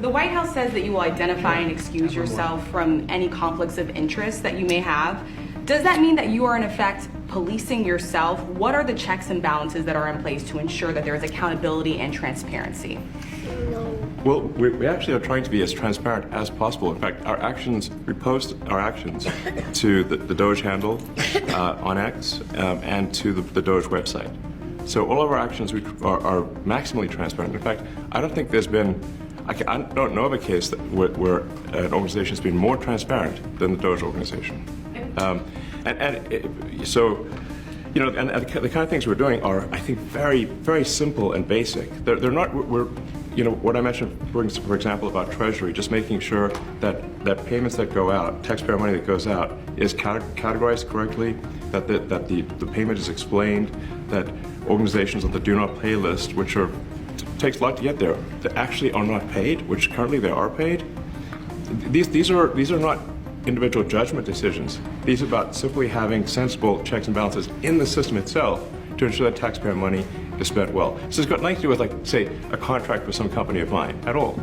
The White House says that you will identify and excuse yourself from any conflicts of interest that you may have. Does that mean that you are in effect policing yourself? What are the checks and balances that are in place to ensure that there is accountability and transparency? Well, we actually are trying to be as transparent as possible. In fact, our actions, we post our actions to the DOGE handle on X and to the DOGE website. So all of our actions are maximally transparent. In fact, I don't think there's been, I don't know of a case where an organization has been more transparent than the DOGE organization. So, you know, and the kind of things we're doing are, I think, very, very simple and basic. They're not, you know, what I mentioned, for example, about Treasury, just making sure that payments that go out, taxpayer money that goes out, is categorized correctly, that the payment is explained, that organizations on the do not pay list, which takes a lot to get there, that actually are not paid, which currently they are paid. These are not individual judgment decisions. These are about simply having sensible checks and balances in the system itself to ensure that taxpayer money is spent well. So it's got nothing to do with, like, say, a contract with some company of mine at all.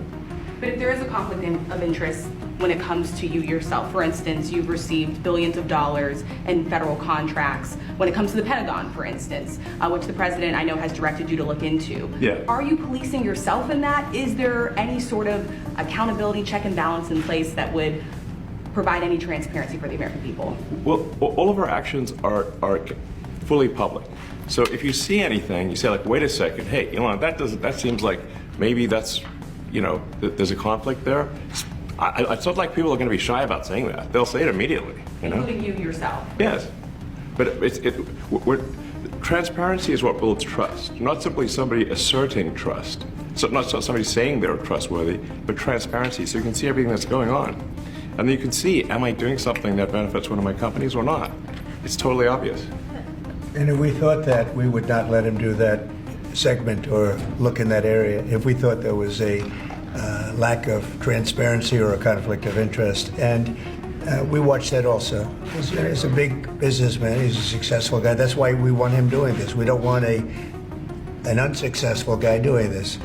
But if there is a conflict of interest when it comes to you yourself, for instance, you've received billions of dollars in federal contracts when it comes to the Pentagon, for instance, which the president, I know, has directed you to look into. Yeah. Are you policing yourself in that? Is there any sort of accountability check and balance in place that would provide any transparency for the American people? Well, all of our actions are fully public. So if you see anything, you say, like, wait a second, hey, you know, that seems like maybe that's, you know, there's a conflict there. It's not like people are going to be shy about saying that. They'll say it immediately, you know? Including you yourself. Yes. But transparency is what builds trust, not simply somebody asserting trust. So not somebody saying they're trustworthy, but transparency, so you can see everything that's going on. And then you can see, am I doing something that benefits one of my companies or not? It's totally obvious. And if we thought that, we would not let him do that segment or look in that area if we thought there was a lack of transparency or a conflict of interest. And we watch that also. He's a big businessman. He's a successful guy. That's why we want him doing this. We don't want an unsuccessful guy doing this.